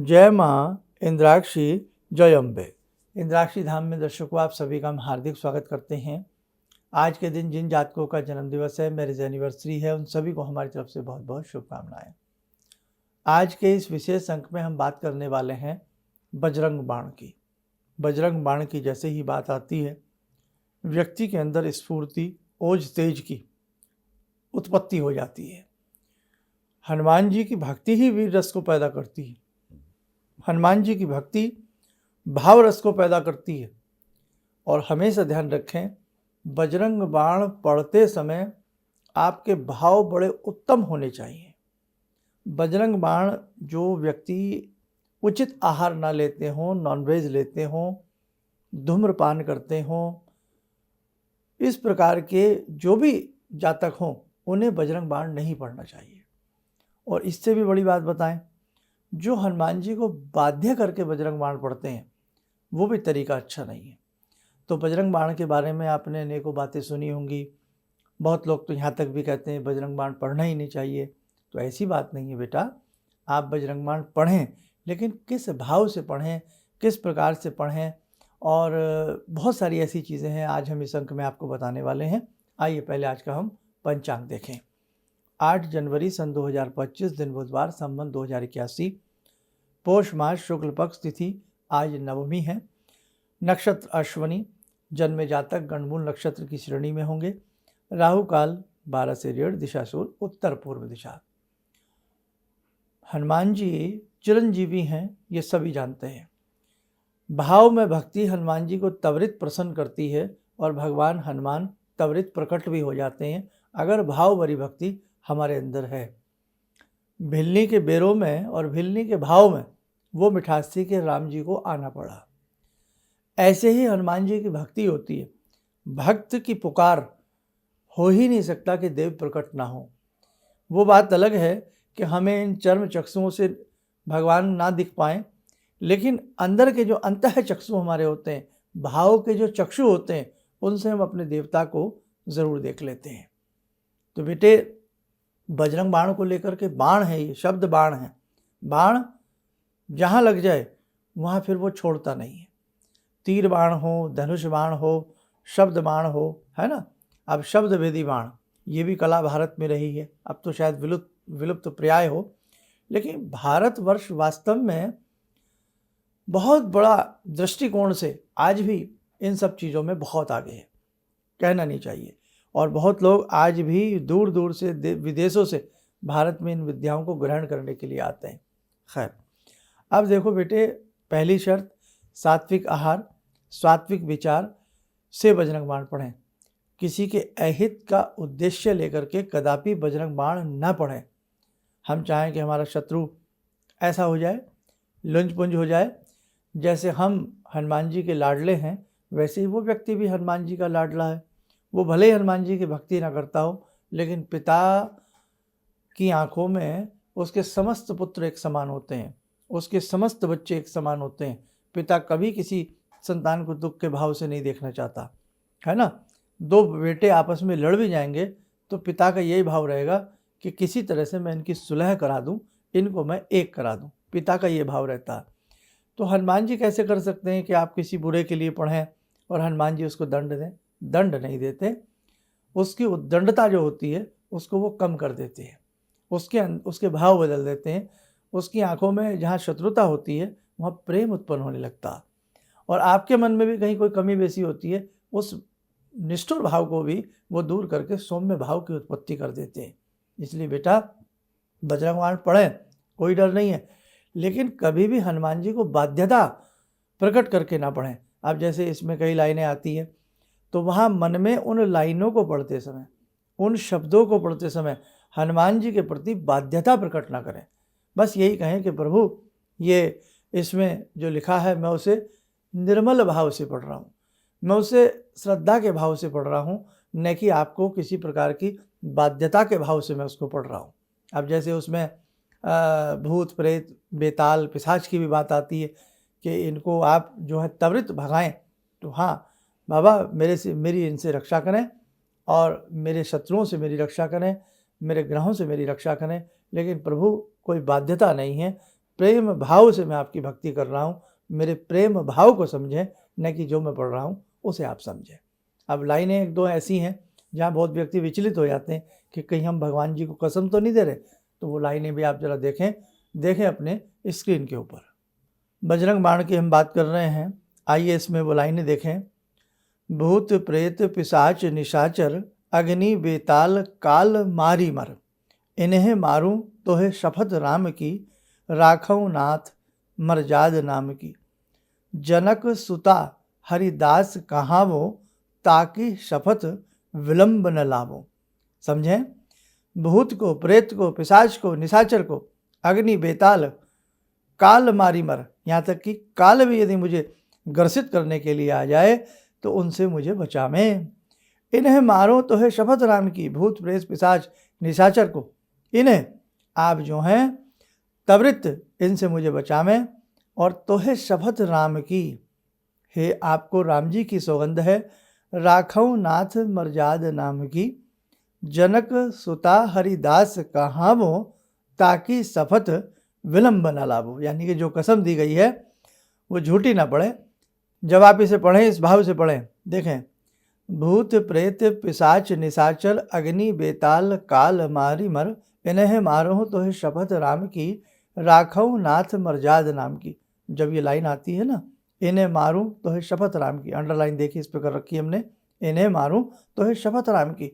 जय माँ इंद्राक्षी जय अम्बे। इंद्राक्षी धाम में दर्शकों आप सभी का हम हार्दिक स्वागत करते हैं। आज के दिन जिन जातकों का जन्म दिवस है, मैरिज एनिवर्सरी है, उन सभी को हमारी तरफ से बहुत बहुत शुभकामनाएं। आज के इस विशेष अंक में हम बात करने वाले हैं बजरंग बाण की। बजरंग बाण की जैसे ही बात आती है, व्यक्ति के अंदर स्फूर्ति, ओज तेज की उत्पत्ति हो जाती है। हनुमान जी की भक्ति ही वीर रस को पैदा करती है। हनुमान जी की भक्ति भाव रस को पैदा करती है। और हमेशा ध्यान रखें, बजरंग बाण पढ़ते समय आपके भाव बड़े उत्तम होने चाहिए। बजरंग बाण जो व्यक्ति उचित आहार ना लेते हों, नॉनवेज लेते हों, धूम्रपान करते हों, इस प्रकार के जो भी जातक हों, उन्हें बजरंग बाण नहीं पढ़ना चाहिए। और इससे भी बड़ी बात बताएं, जो हनुमान जी को बाध्य करके बजरंग बाण पढ़ते हैं, वो भी तरीका अच्छा नहीं है। तो बजरंग बाण के बारे में आपने अनेकों बातें सुनी होंगी। बहुत लोग तो यहाँ तक भी कहते हैं बजरंग बाण पढ़ना ही नहीं चाहिए। तो ऐसी बात नहीं है बेटा, आप बजरंग बाण पढ़ें, लेकिन किस भाव से पढ़ें, किस प्रकार से पढ़ें, और बहुत सारी ऐसी चीज़ें हैं आज हम इस अंक में आपको बताने वाले हैं। आइए पहले आज का हम पंचांग देखें। 8 जनवरी सन 2025 दिन बुधवार, संवत 2081, पौष मास शुक्ल पक्ष तिथि आज नवमी है। नक्षत्र अश्वनी, जन्मे जातक गणमूल नक्षत्र की श्रेणी में होंगे। राहु काल 12 से 1:30, दिशा सूर्य उत्तर पूर्व दिशा। हनुमान जी चिरंजीवी हैं, ये सभी जानते हैं। भाव में भक्ति हनुमान जी को त्वरित प्रसन्न करती है और भगवान हनुमान त्वरित प्रकट भी हो जाते हैं अगर भाव भरी भक्ति हमारे अंदर है। भिलनी के बेरों में और भिलनी के भाव में वो मिठास थी कि राम जी को आना पड़ा। ऐसे ही हनुमान जी की भक्ति होती है। भक्त की पुकार हो ही नहीं सकता कि देव प्रकट ना हो। वो बात अलग है कि हमें इन चर्म चक्षुओं से भगवान ना दिख पाएँ, लेकिन अंदर के जो अंतः चक्षु हमारे होते हैं, भाव के जो चक्षु होते हैं, उनसे हम अपने देवता को ज़रूर देख लेते हैं। तो बेटे, बजरंग बाण को लेकर के बाण है, ये शब्द बाण है। बाण जहाँ लग जाए वहाँ फिर वो छोड़ता नहीं है। तीर बाण हो, धनुष बाण हो, शब्द बाण हो, है ना। अब शब्द भेदी बाण, ये भी कला भारत में रही है। अब तो शायद विलुप्त प्राय हो, लेकिन भारतवर्ष वास्तव में बहुत बड़ा दृष्टिकोण से आज भी इन सब चीज़ों में बहुत आगे है, कहना नहीं चाहिए। और बहुत लोग आज भी दूर दूर से विदेशों से भारत में इन विद्याओं को ग्रहण करने के लिए आते हैं। खैर, अब देखो बेटे, पहली शर्त सात्विक आहार, सात्विक विचार से बजरंग बाण पढ़ें। किसी के अहित का उद्देश्य लेकर के कदापि बजरंग बाण न पढ़ें। हम चाहें कि हमारा शत्रु ऐसा हो जाए, लुंज पुंज हो जाए। जैसे हम हनुमान जी के लाडले हैं, वैसे ही वो व्यक्ति भी हनुमान जी का लाडला है। वो भले ही हनुमान जी की भक्ति ना करता हो, लेकिन पिता की आंखों में उसके समस्त पुत्र एक समान होते हैं, उसके समस्त बच्चे एक समान होते हैं। पिता कभी किसी संतान को दुख के भाव से नहीं देखना चाहता, है ना। दो बेटे आपस में लड़ भी जाएंगे तो पिता का यही भाव रहेगा कि किसी तरह से मैं इनकी सुलह करा दूं, इनको मैं एक करा दूं। पिता का ये भाव रहता है। तो हनुमान जी कैसे कर सकते हैं कि आप किसी बुरे के लिए पढ़ें और हनुमान जी उसको दंड दें? दंड नहीं देते, उसकी उद्दंडता जो होती है उसको वो कम कर देते हैं, उसके भाव बदल देते हैं। उसकी आंखों में जहाँ शत्रुता होती है वहाँ प्रेम उत्पन्न होने लगता, और आपके मन में भी कहीं कोई कमी बेसी होती है, उस निष्ठुर भाव को भी वो दूर करके सौम्य भाव की उत्पत्ति कर देते हैं। इसलिए बेटा, बजरंग बाण पढ़ें, कोई डर नहीं है, लेकिन कभी भी हनुमान जी को बाध्यता प्रकट करके ना पढ़ें। अब जैसे इसमें कई लाइनें आती हैं, तो वहाँ मन में उन लाइनों को पढ़ते समय, उन शब्दों को पढ़ते समय हनुमान जी के प्रति बाध्यता प्रकट ना करें। बस यही कहें कि प्रभु, ये इसमें जो लिखा है मैं उसे निर्मल भाव से पढ़ रहा हूँ, मैं उसे श्रद्धा के भाव से पढ़ रहा हूँ, न कि आपको किसी प्रकार की बाध्यता के भाव से मैं उसको पढ़ रहा हूँ। अब जैसे उसमें भूत प्रेत बेताल पिशाच की भी बात आती है कि इनको आप जो है त्वरित भगाएं। तो हाँ बाबा, मेरी इनसे रक्षा करें और मेरे शत्रुओं से मेरी रक्षा करें, मेरे ग्रहों से मेरी रक्षा करें, लेकिन प्रभु कोई बाध्यता नहीं है, प्रेम भाव से मैं आपकी भक्ति कर रहा हूँ, मेरे प्रेम भाव को समझें, न कि जो मैं पढ़ रहा हूँ उसे आप समझें। अब लाइनें एक दो ऐसी हैं जहाँ बहुत व्यक्ति विचलित हो जाते हैं कि कहीं हम भगवान जी को कसम तो नहीं दे रहे, तो वो लाइनें भी आप जरा देखें अपने स्क्रीन के ऊपर। बजरंग बाण की हम बात कर रहे हैं, आइए इसमें वो लाइनें देखें। भूत प्रेत पिशाच निशाचर अग्नि बेताल काल मारी मर, इन्हें मारूं तो है शपथ राम की, राखऊं नाथ मरजाद नाम की। जनक सुता हरिदास कहावो, ताकि शपथ विलंब न लावो। समझें, भूत को, प्रेत को, पिशाच को, निशाचर को, अग्नि बेताल काल मारी मर, यहाँ तक कि काल भी यदि मुझे ग्रसित करने के लिए आ जाए तो उनसे मुझे बचावें। इन्हें मारो तो है शपथ राम की, भूत प्रेत पिशाच निशाचर को, इन्हें आप जो हैं त्वरित इनसे मुझे बचावें। और तो है शपथ राम की, हे आपको राम जी की सौगंध है, राखऊं नाथ मरजाद नाम की। जनक सुता हरिदास कहावो, ताकि शपथ विलंब न लाभो, यानी कि जो कसम दी गई है वो झूठी ना पड़े। जब आप इसे पढ़ें, इस भाव से पढ़ें, देखें, भूत प्रेत पिशाच निशाचर अग्नि बेताल काल मारी मर, इन्हें मारो तो है शपथ राम की, राखऊं नाथ मरजाद नाम की। जब ये लाइन आती है ना, इन्हें मारूं तो है शपथ राम की, अंडरलाइन देखिए इस पर कर रखी हमने, इन्हें मारूं तो है शपथ राम की,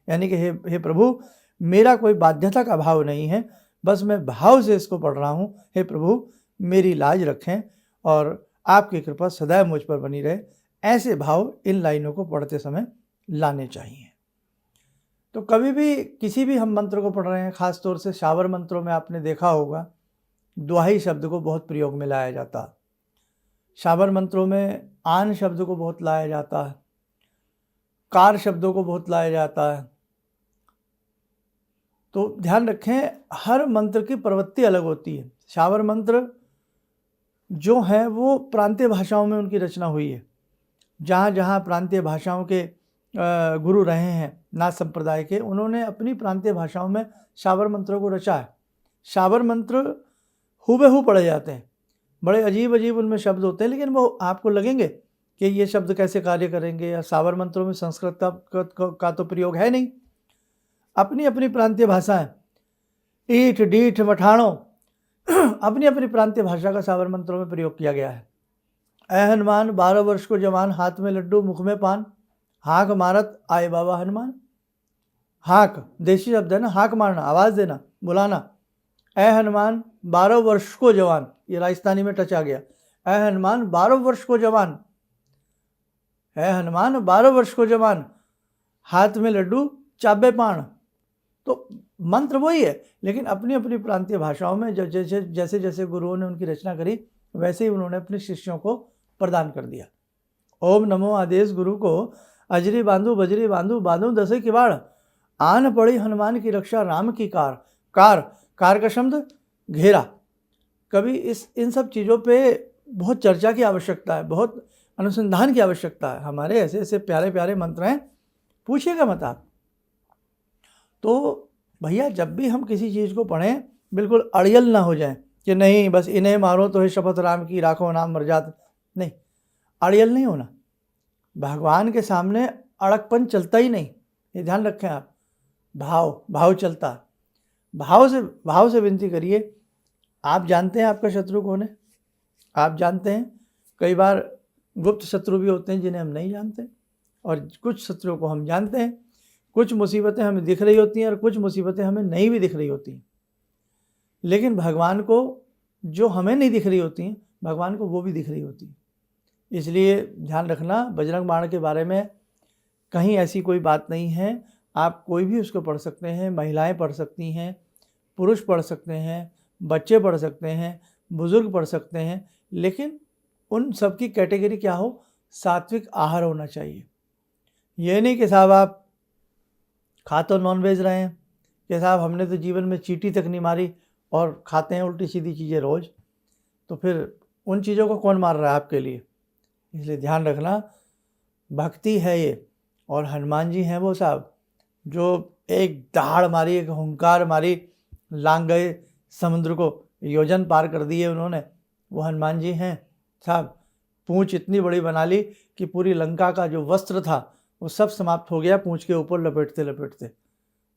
यानी कि हे प्रभु, मेरा कोई बाध्यता का भाव नहीं है, बस मैं भाव से इसको पढ़ रहा हूँ। हे प्रभु, मेरी लाज रखें और आपकी कृपा सदैव मुझ पर बनी रहे। ऐसे भाव इन लाइनों को पढ़ते समय लाने चाहिए। तो कभी भी किसी भी हम मंत्र को पढ़ रहे हैं, खास तौर से शावर मंत्रों में आपने देखा होगा द्वाही शब्द को बहुत प्रयोग में लाया जाता है। शावर मंत्रों में आन शब्द को बहुत लाया जाता है, कार शब्दों को बहुत लाया जाता है। तो ध्यान रखें, हर मंत्र की प्रवृत्ति अलग होती है। शावर मंत्र जो है वो प्रांतीय भाषाओं में उनकी रचना हुई है। जहाँ जहाँ प्रांतीय भाषाओं के गुरु रहे हैं नाथ संप्रदाय के, उन्होंने अपनी प्रांतीय भाषाओं में शावर मंत्रों को रचा है। शावर मंत्र हूबहू पढ़े जाते हैं, बड़े अजीब अजीब उनमें शब्द होते हैं, लेकिन वो आपको लगेंगे कि ये शब्द कैसे कार्य करेंगे। या शावर मंत्रों में संस्कृत का तो प्रयोग है नहीं, अपनी अपनी प्रांतीय भाषाएं, ईठ डीठ मठाणों, अपनी अपनी प्रांतीय भाषा का शावर मंत्रों में प्रयोग किया गया है। ऐ हनुमान 12 वर्ष को जवान, हाथ में लड्डू मुख में पान, हाँक मारत आए बाबा हनुमान। हाँक देशी शब्द है ना, हाँक मारना, आवाज़ देना, बुलाना। ऐ हनुमान 12 वर्ष को जवान, ये राजस्थानी में टच आ गया। ऐ हनुमान 12 वर्ष को जवान, ऐ हनुमान 12 वर्ष को जवान, हाथ में लड्डू चाबे पान। तो मंत्र वही है, लेकिन अपनी अपनी प्रांतीय भाषाओं में जैसे जैसे गुरुओं ने उनकी रचना करी, वैसे ही उन्होंने अपने शिष्यों को प्रदान कर दिया। ओम नमो आदेश गुरु को, अजरी बांधू बजरी बांधू, बांधू दसे किवाड़, आन पड़ी हनुमान की रक्षा राम की कार का शब्द घेरा। कभी इन सब चीज़ों पे बहुत चर्चा की आवश्यकता है, बहुत अनुसंधान की आवश्यकता है। हमारे ऐसे ऐसे प्यारे प्यारे मंत्र हैं, पूछिएगा मत आप। तो भैया, जब भी हम किसी चीज़ को पढ़ें, बिल्कुल अड़ियल ना हो जाए कि नहीं बस इन्हें मारो तो है शपथ राम की, राखो नाम मरजाद। नहीं, अड़ियल नहीं होना। भगवान के सामने अड़कपन चलता ही नहीं, ये ध्यान रखें आप। भाव चलता, भाव से विनती करिए। आप जानते हैं आपका शत्रु कौन है, आप जानते हैं। कई बार गुप्त शत्रु भी होते हैं जिन्हें हम नहीं जानते, और कुछ शत्रुओं को हम जानते हैं। कुछ मुसीबतें हमें दिख रही होती हैं और कुछ मुसीबतें हमें नहीं भी दिख रही होती हैं। लेकिन भगवान को जो हमें नहीं दिख रही होती हैं, भगवान को वो भी दिख रही होती हैं। इसलिए ध्यान रखना, बजरंग बाण के बारे में कहीं ऐसी कोई बात नहीं है। आप कोई भी उसको पढ़ सकते हैं, महिलाएं पढ़ सकती हैं, पुरुष पढ़ सकते हैं, बच्चे पढ़ सकते हैं, बुजुर्ग पढ़ सकते हैं। लेकिन उन सब की कैटेगरी क्या हो, सात्विक आहार होना चाहिए। ये नहीं कि साहब आप खा तो नॉनवेज रहे हैं, कि साहब हमने तो जीवन में चींटी तक नहीं मारी और खाते हैं उल्टी सीधी चीज़ें रोज़। तो फिर उन चीज़ों को कौन मार रहा है आपके लिए। इसलिए ध्यान रखना, भक्ति है ये। और हनुमान जी हैं वो साहब जो एक दहाड़ मारी, एक हुंकार मारी, लांग गए समुद्र को। योजन पार कर दिए उन्होंने, वो हनुमान जी हैं साहब। पूंछ इतनी बड़ी बना ली कि पूरी लंका का जो वस्त्र था वो सब समाप्त हो गया पूंछ के ऊपर लपेटते लपेटते।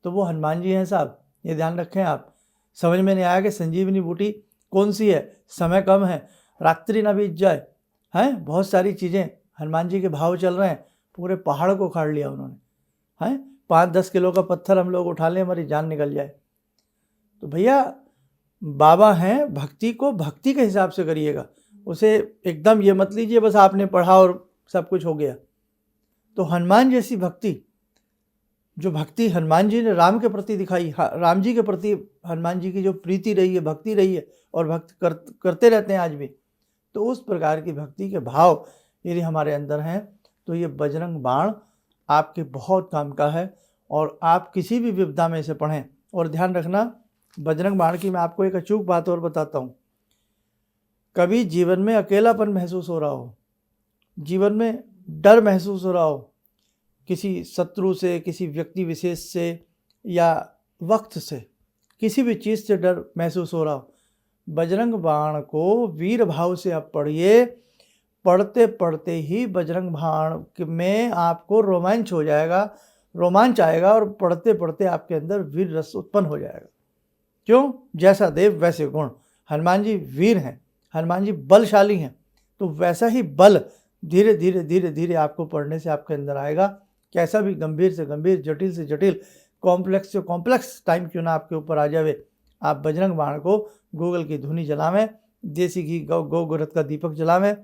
तो वो हनुमान जी हैं साहब, ये ध्यान रखें आप। समझ में नहीं आया कि संजीवनी बूटी कौन सी है, समय कम है, रात्रि ना बीत जाए, हैं बहुत सारी चीज़ें, हनुमान जी के भाव चल रहे हैं। पूरे पहाड़ को उखाड़ लिया उन्होंने, हैं 5-10 किलो का पत्थर हम लोग उठा लें हमारी जान निकल जाए। तो भैया बाबा हैं, भक्ति को भक्ति के हिसाब से करिएगा, उसे एकदम ये मत लीजिए बस आपने पढ़ा और सब कुछ हो गया। तो हनुमान जैसी भक्ति, जो भक्ति हनुमान जी ने राम के प्रति दिखाई, राम जी के प्रति हनुमान जी की जो प्रीति रही है, भक्ति रही है, और भक्त करते रहते हैं आज भी, तो उस प्रकार की भक्ति के भाव यदि हमारे अंदर हैं तो ये बजरंग बाण आपके बहुत काम का है। और आप किसी भी विपदा में इसे पढ़ें। और ध्यान रखना, बजरंग बाण की मैं आपको एक अचूक बात और बताता हूँ। कभी जीवन में अकेलापन महसूस हो रहा हो, जीवन में डर महसूस हो रहा हो, किसी शत्रु से, किसी व्यक्ति विशेष से, या वक्त से, किसी भी चीज़ से डर महसूस हो रहा हो, बजरंग बाण को वीर भाव से आप पढ़िए। पढ़ते पढ़ते ही बजरंग बाण में आपको रोमांच हो जाएगा, रोमांच आएगा, और पढ़ते पढ़ते आपके अंदर वीर रस उत्पन्न हो जाएगा। क्यों? जैसा देव वैसे गुण। हनुमान जी वीर हैं, हनुमान जी बलशाली हैं, तो वैसा ही बल धीरे धीरे धीरे धीरे आपको पढ़ने से आपके अंदर आएगा। कैसा भी गंभीर से गंभीर, जटिल से जटिल, कॉम्प्लेक्स से कॉम्प्लेक्स टाइम क्यों ना आपके ऊपर आ जावे, आप बजरंग बाण को गूगल की धुनी जलावें, देसी घी गौ गोरत का दीपक जलावें,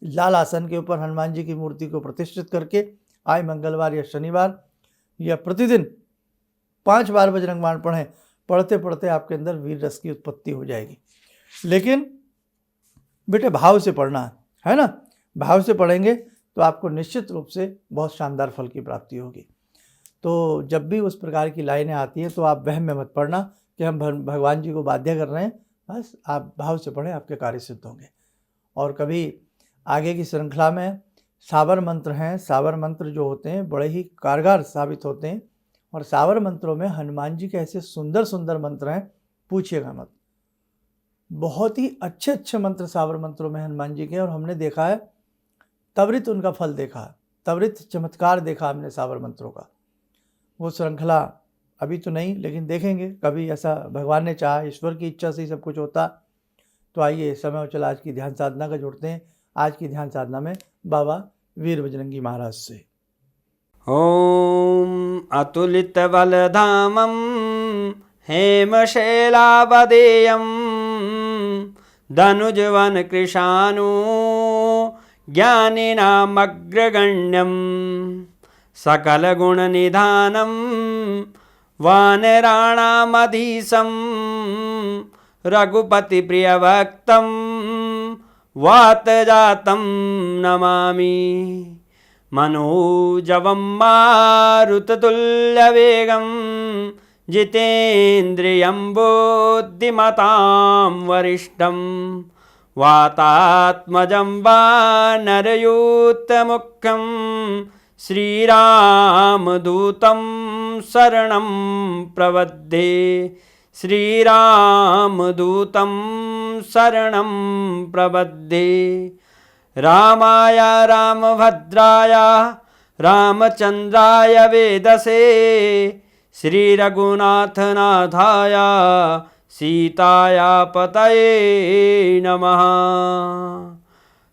लाल आसन के ऊपर हनुमान जी की मूर्ति को प्रतिष्ठित करके आए मंगलवार या शनिवार या प्रतिदिन 5 बार बजरंग बाण पढ़ें। पढ़ते पढ़ते आपके अंदर वीर रस की उत्पत्ति हो जाएगी। लेकिन बेटे भाव से पढ़ना है ना, भाव से पढ़ेंगे तो आपको निश्चित रूप से बहुत शानदार फल की प्राप्ति होगी। तो जब भी उस प्रकार की लाइनें आती हैं तो आप वहम में मत पढ़ना कि हम भगवान जी को बाध्य कर रहे हैं, बस आप भाव से पढ़ें, आपके कार्य सिद्ध होंगे। और कभी आगे की श्रृंखला में सावर मंत्र हैं, सावर मंत्र जो होते हैं बड़े ही कारगर साबित होते हैं। और सावर मंत्रों में हनुमान जी के ऐसे सुंदर सुंदर मंत्र हैं, पूछिएगा मत। बहुत ही अच्छे अच्छे मंत्र सावर मंत्रों में हनुमान जी के, और हमने देखा है त्वरित उनका फल देखा, त्वरित चमत्कार देखा हमने सावर मंत्रों का। वो श्रृंखला अभी तो नहीं, लेकिन देखेंगे कभी, ऐसा भगवान ने चाहा, ईश्वर की इच्छा से ही सब कुछ होता। तो आइए समय और चला आज की ध्यान साधना का जुड़ते हैं। आज की ध्यान साधना में बाबा वीर बजरंगी महाराज से। ओम अतुलित बलधामं हेमशैलावदेयं धनुजवन कृशानु ज्ञानिनामग्रगण्यं सकलगुणनिधानं वानराणामधीशं रघुपतिप्रियभक्तं वातजातं नमामि। मनोजवं मारुततुल्यवेगं जितेन्द्रियं बुद्धिमतां वरिष्ठं वातात्मजं वानरयूथमुख्यं श्रीरामदूतं शरणं प्रपद्ये। श्रीरामदूतं शरणं प्रपद्ये। रामाय रामभद्राय रामचन्द्राय वेदसे श्रीरघुनाथनाथाय सीताया पतये नमः।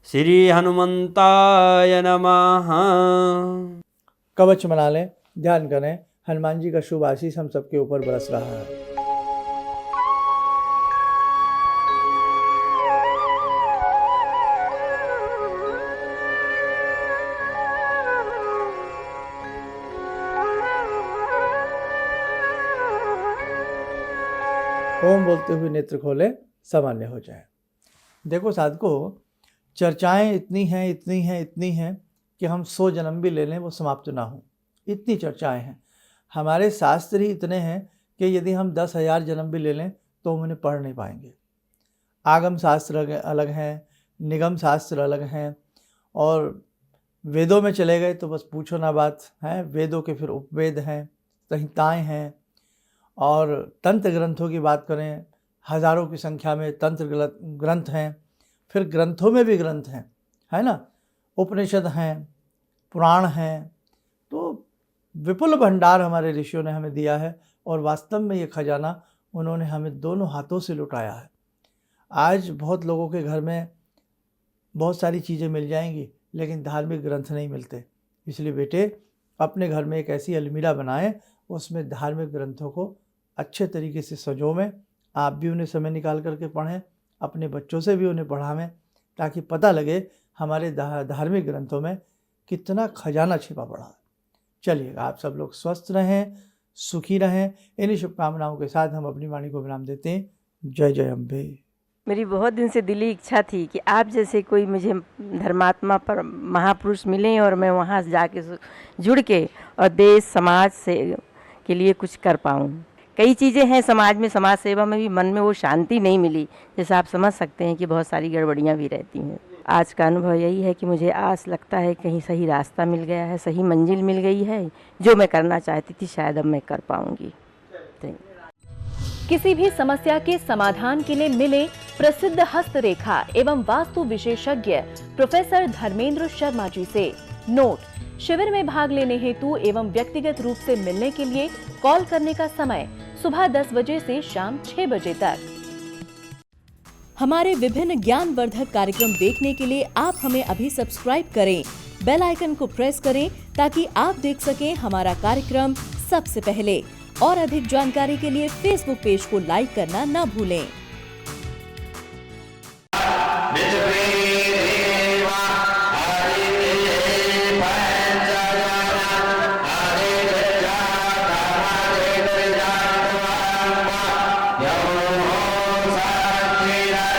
श्री हनुमंताय नमः। कवच बना लें, ध्यान करें, हनुमान जी का शुभ आशीष हम सबके ऊपर बरस रहा है। ओम बोलते हुए नेत्र खोले, सामान्य हो जाए। देखो साधकों, चर्चाएं इतनी हैं इतनी हैं इतनी हैं कि हम 100 जन्म भी ले लें वो समाप्त ना हो, इतनी चर्चाएं हैं। हमारे शास्त्र ही इतने हैं कि यदि हम 10,000 जन्म भी ले लें तो हम उन्हें पढ़ नहीं पाएंगे। आगम शास्त्र अलग हैं, निगम शास्त्र अलग हैं, और वेदों में चले गए तो बस पूछो ना बात है। वेदों के फिर उपवेद हैं, संहिताएँ हैं, और तंत्र ग्रंथों की बात करें, हजारों की संख्या में तंत्र ग्रंथ हैं, फिर ग्रंथों में भी ग्रंथ हैं, है ना, उपनिषद हैं, पुराण हैं। तो विपुल भंडार हमारे ऋषियों ने हमें दिया है और वास्तव में ये खजाना उन्होंने हमें दोनों हाथों से लुटाया है। आज बहुत लोगों के घर में बहुत सारी चीज़ें मिल जाएंगी लेकिन धार्मिक ग्रंथ नहीं मिलते। इसलिए बेटे अपने घर में एक ऐसी अलमीरा बनाएं, उसमें धार्मिक ग्रंथों को अच्छे तरीके से सजोवें। आप भी उन्हें समय निकाल करके पढ़ें, अपने बच्चों से भी उन्हें पढ़ावें, ताकि पता लगे हमारे धार्मिक ग्रंथों में कितना खजाना छिपा पड़ा है। चलिए आप सब लोग स्वस्थ रहें, सुखी रहें। इन्हीं शुभकामनाओं के साथ हम अपनी वाणी को विराम देते हैं। जय जय अम्बे। मेरी बहुत दिन से दिली इच्छा थी कि आप जैसे कोई मुझे धर्मात्मा पर महापुरुष मिलें और मैं वहाँ जाके जुड़ के और देश समाज से के लिए कुछ कर पाऊँ। कई चीज़ें हैं समाज में, समाज सेवा में भी मन में वो शांति नहीं मिली। जैसे आप समझ सकते हैं कि बहुत सारी गड़बड़ियाँ भी रहती हैं। आज का अनुभव यही है कि मुझे आस लगता है कहीं सही रास्ता मिल गया है, सही मंजिल मिल गई है। जो मैं करना चाहती थी शायद अब मैं कर पाऊँगी। किसी भी समस्या के समाधान के लिए मिले प्रसिद्ध हस्तरेखा एवं वास्तु विशेषज्ञ प्रोफेसर धर्मेंद्र शर्मा जी से। नोट: शिविर में भाग लेने हेतु एवं व्यक्तिगत रूप से मिलने के लिए कॉल करने का समय सुबह 10 बजे से शाम 6 बजे तक। हमारे विभिन्न ज्ञानवर्धक कार्यक्रम देखने के लिए आप हमें अभी सब्सक्राइब करें, बेल आइकन को प्रेस करें ताकि आप देख सकें हमारा कार्यक्रम सबसे पहले। और अधिक जानकारी के लिए फेसबुक पेज को लाइक करना न भूलें।